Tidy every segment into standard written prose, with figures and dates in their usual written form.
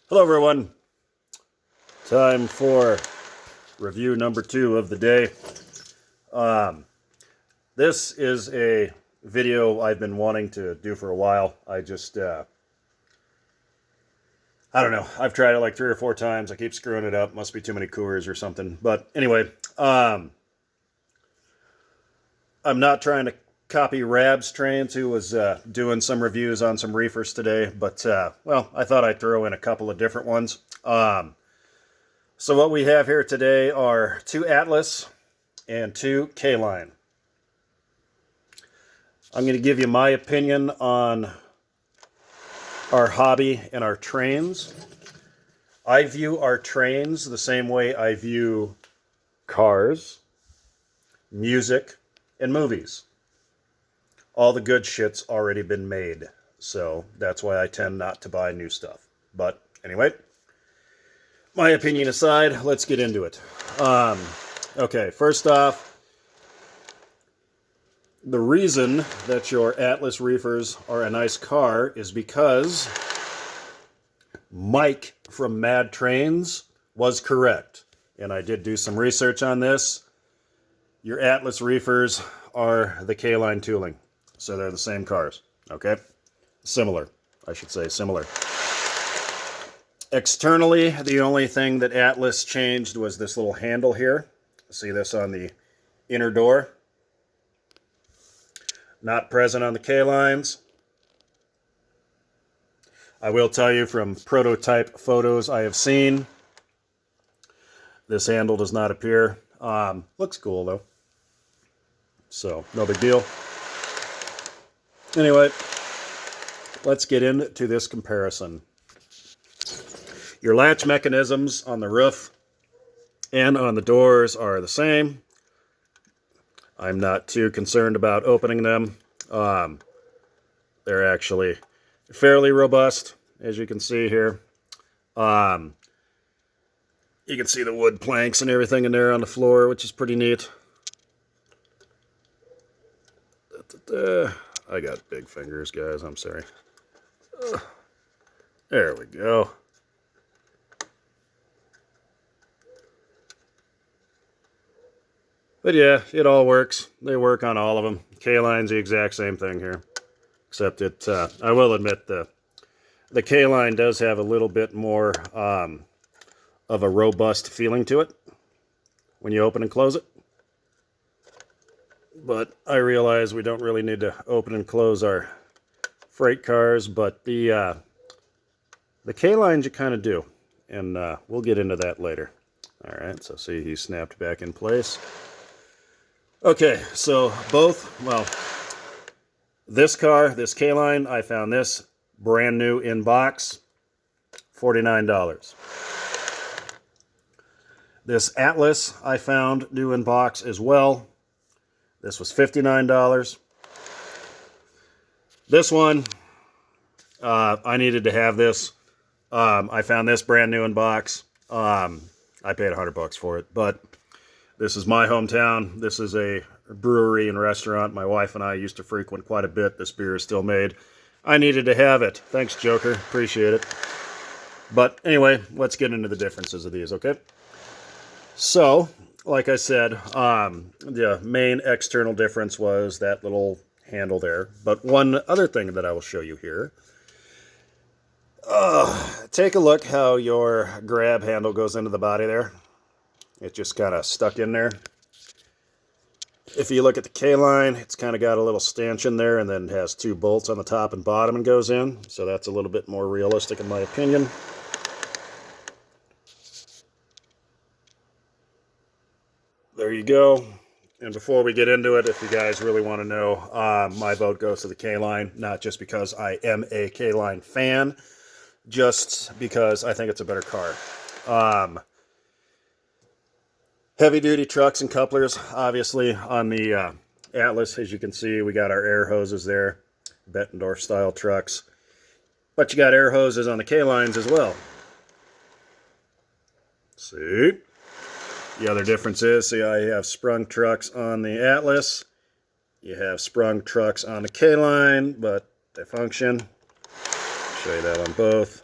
Hello everyone, time for review number 2 of the day. This is a video I've been wanting to do for a while. I don't know, I've tried it like 3 or 4 times. I keep screwing it up, must be too many Coors or something. But anyway, I'm not trying to copy Rab's Trains, who was doing some reviews on some reefers today, but well, I thought I'd throw in a couple of different ones. So what we have here today are 2 Atlas and 2 K-Line. I'm going to give you my opinion on our hobby and our trains. I view our trains the same way I view cars, music, and movies. All the good shit's already been made, so that's why I tend not to buy new stuff. But anyway, my opinion aside, let's get into it. Okay, first off, the reason that your Atlas reefers are a nice car is because Mike from Mad Trains was correct. And I did do some research on this. Your Atlas reefers are the K-Line tooling. So they're the same cars, okay? Similar, I should say, similar. Externally, the only thing that Atlas changed was this little handle here. See this on the inner door? Not present on the K-Lines. I will tell you from prototype photos I have seen, this handle does not appear. Looks cool though. So, no big deal. Anyway, let's get into this comparison. Your latch mechanisms on the roof and on the doors are the same. I'm not too concerned about opening them. They're actually fairly robust, as you can see here. You can see the wood planks and everything in there on the floor, which is pretty neat. I got big fingers, guys. I'm sorry. There we go. But yeah, it all works. They work on all of them. K-Line's the exact same thing here. Except it, I will admit, the K-Line does have a little bit more of a robust feeling to it when you open and close it. But I realize we don't really need to open and close our freight cars, but the K-Lines you kind of do. And we'll get into that later. All right, so see, he snapped back in place. Okay, so both, well, this car, this K-Line, I found this brand new in box, $49. This Atlas I found new in box as well. This was $59. This one, I needed to have this. I found this brand new in box. I paid $100 for it, but this is my hometown. This is a brewery and restaurant my wife and I used to frequent quite a bit. This beer is still made. I needed to have it. Thanks, Joker. Appreciate it. But anyway, let's get into the differences of these, okay? So, like I said, the main external difference was that little handle there. But one other thing that I will show you here. Take a look how your grab handle goes into the body there. It just kind of stuck in there. If you look at the K-Line, it's kind of got a little stanchion there and then has 2 bolts on the top and bottom and goes in. So that's a little bit more realistic in my opinion. There you go. And before we get into it, if you guys really want to know, my vote goes to the K-Line, not just because I am a K-Line fan, just because I think it's a better car. Heavy-duty trucks and couplers, obviously, on the Atlas, as you can see, we got our air hoses there, Bettendorf-style trucks. But you got air hoses on the K-Lines as well. See? The other difference is, see, I have sprung trucks on the Atlas. You have sprung trucks on the K-Line, but they function. Show you that on both.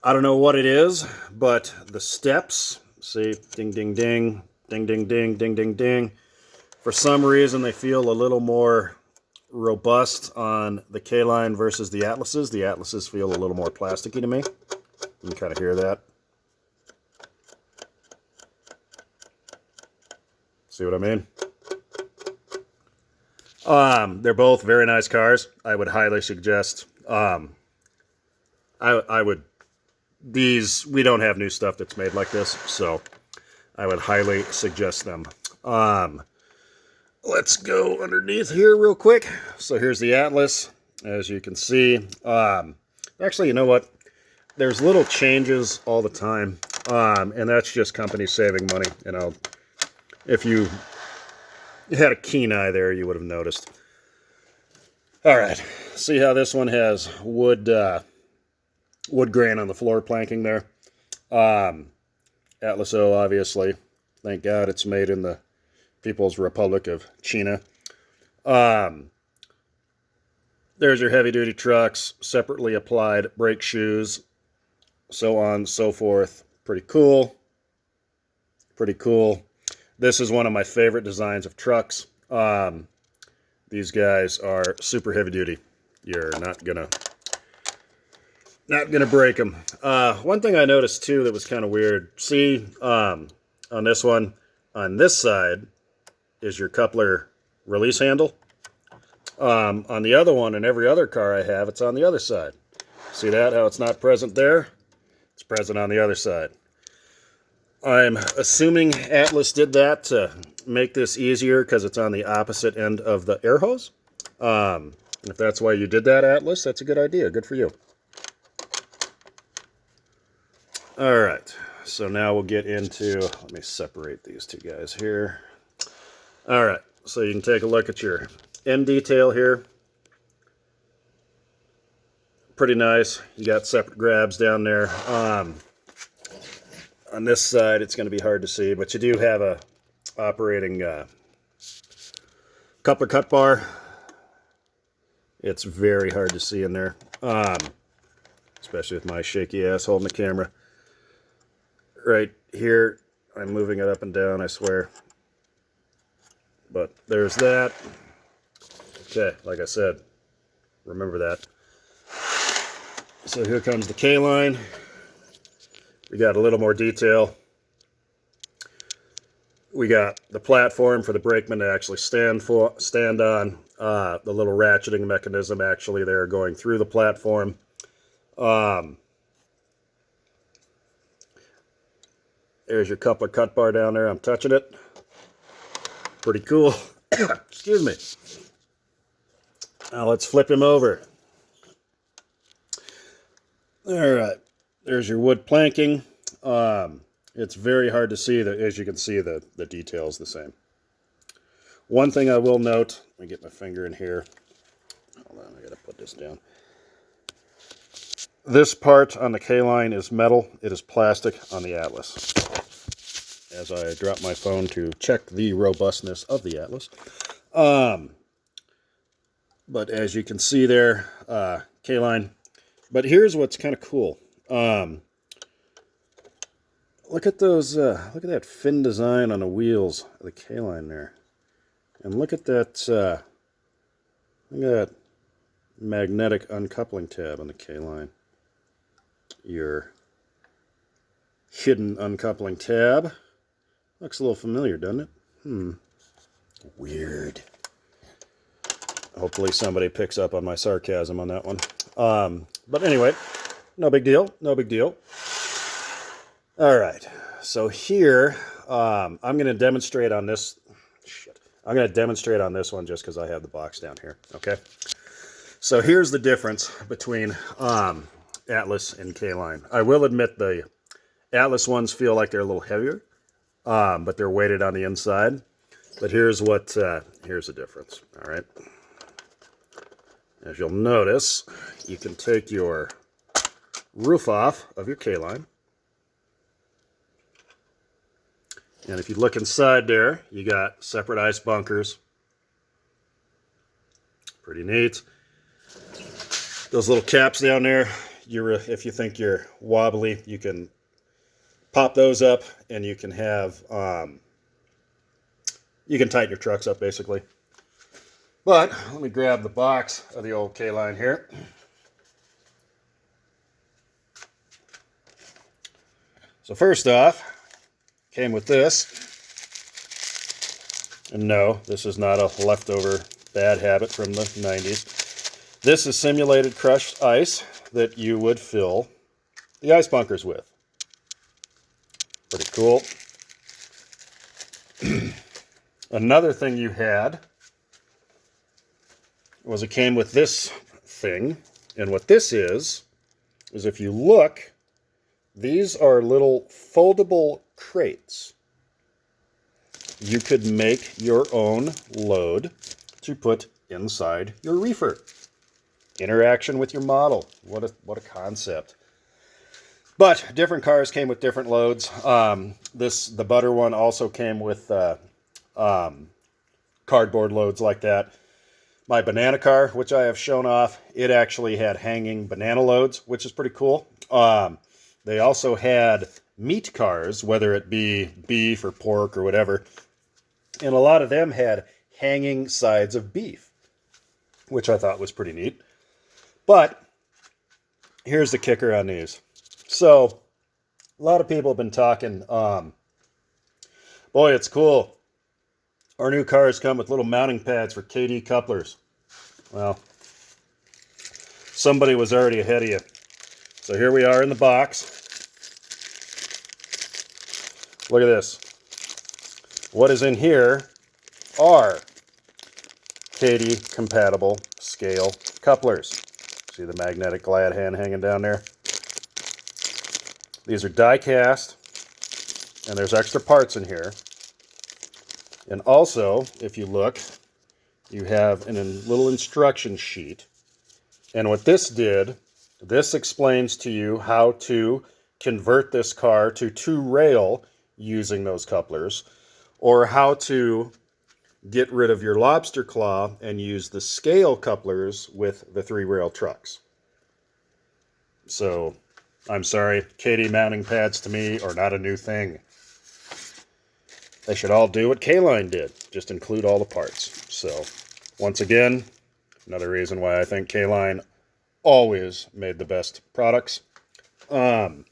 I don't know what it is, but the steps, see, ding, ding, ding, ding, ding, ding, ding, ding, ding. For some reason, they feel a little more robust on the K-Line versus the Atlases. The Atlases feel a little more plasticky to me. You can kind of hear that. See what I mean? They're both very nice cars. I would highly suggest. I would. These, we don't have new stuff that's made like this, so I would highly suggest them. Let's go underneath here real quick. So here's the Atlas, as you can see. Actually, you know what? There's little changes all the time, and that's just companies saving money. You know, if you had a keen eye there, you would have noticed. All right, see how this one has wood grain on the floor planking there. Atlas O, obviously. Thank God it's made in the People's Republic of China. There's your heavy-duty trucks, separately applied brake shoes, so on and so forth. Pretty cool. Pretty cool. This is one of my favorite designs of trucks. These guys are super heavy-duty. You're not gonna break them. One thing I noticed too that was kind of weird. See, on this one, on this side is your coupler release handle. On the other one, and every other car I have, it's on the other side. See that? How it's not present there? It's present on the other side. I'm assuming Atlas did that to make this easier because it's on the opposite end of the air hose. If that's why you did that, Atlas, that's a good idea. Good for you. All right, so now we'll get into, let me separate these two guys here. All right, so you can take a look at your end detail here. Pretty nice. You got separate grabs down there. On this side, it's going to be hard to see, but you do have a operating coupler cut bar. It's very hard to see in there, especially with my shaky ass holding the camera. Right here, I'm moving it up and down, I swear. But there's that. Okay, like I said, remember that. So here comes the K-Line. We got a little more detail. We got the platform for the brakeman to actually stand on. The little ratcheting mechanism actually there going through the platform. There's your coupler cut bar down there. I'm touching it. Pretty cool. Excuse me. Now let's flip him over. All right. There's your wood planking. It's very hard to see, as you can see, the detail's the same. One thing I will note, let me get my finger in here. Hold on, I gotta put this down. This part on the K-Line is metal. It is plastic on the Atlas. As I drop my phone to check the robustness of the Atlas. But as you can see there, K-Line. But here's what's kind of cool. Look at those, look at that fin design on the wheels of the K-Line there. And look at that, magnetic uncoupling tab on the K-Line. Your hidden uncoupling tab. Looks a little familiar, doesn't it? Weird. Hopefully somebody picks up on my sarcasm on that one. But anyway, no big deal. No big deal. All right. So here, I'm going to demonstrate on this. I'm going to demonstrate on this one just because I have the box down here. Okay. So here's the difference between Atlas and K-Line. I will admit the Atlas ones feel like they're a little heavier, but they're weighted on the inside. But here's here's the difference. All right. As you'll notice, you can take your roof off of your K-Line. And if you look inside there, you got separate ice bunkers. Pretty neat. Those little caps down there, if you think you're wobbly, you can pop those up, and you can have you can tighten your trucks up basically. But let me grab the box of the old K-line here. So first off, came with this. And no, this is not a leftover bad habit from the 90s. This is simulated crushed ice that you would fill the ice bunkers with. Pretty cool. Another thing you had was it came with this thing. And what this is if you look, these are little foldable crates. You could make your own load to put inside your reefer. Interaction with your model. What a concept. But different cars came with different loads. The butter one also came with cardboard loads like that. My banana car, which I have shown off, it actually had hanging banana loads, which is pretty cool. They also had meat cars, whether it be beef or pork or whatever. And a lot of them had hanging sides of beef, which I thought was pretty neat. But here's the kicker on these. So a lot of people have been talking, boy, it's cool. Our new cars come with little mounting pads for KD couplers. Well, somebody was already ahead of you. So here we are in the box. Look at this. What is in here are KD compatible scale couplers. See the magnetic glad hand hanging down there? These are die cast, and there's extra parts in here. And also, if you look, you have a little instruction sheet. And what this did, this explains to you how to convert this car to 2-rail using those couplers, or how to get rid of your lobster claw and use the scale couplers with the 3-rail trucks. So, I'm sorry, KD mounting pads to me are not a new thing. They should all do what K-Line did, just include all the parts. So, once again, another reason why I think K-Line always made the best products. But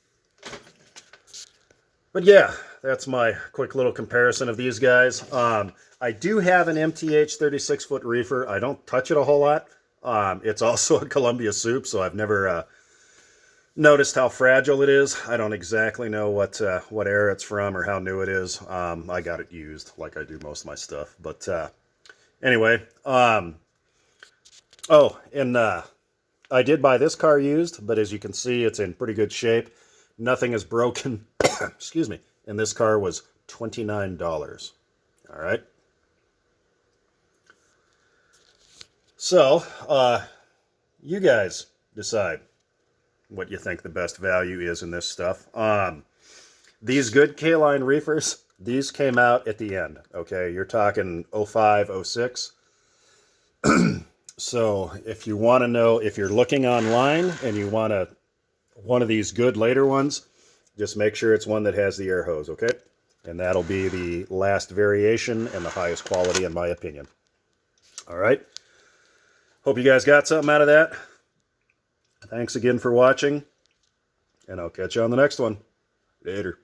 yeah, that's my quick little comparison of these guys. I do have an MTH 36-foot reefer. I don't touch it a whole lot. It's also a Columbia soup, so I've never noticed how fragile it is. I don't exactly know what era it's from or how new it is. I got it used, like I do most of my stuff. But anyway, I did buy this car used, but as you can see, it's in pretty good shape. Nothing is broken. Excuse me. And this car was $29. All right. So, you guys decide what you think the best value is in this stuff. These good K-Line reefers, these came out at the end. Okay, you're talking 05, 06. So if you want to know, if you're looking online and you want one of these good later ones, just make sure it's one that has the air hose, okay? And that'll be the last variation and the highest quality in my opinion. All right. Hope you guys got something out of that. Thanks again for watching, and I'll catch you on the next one. Later.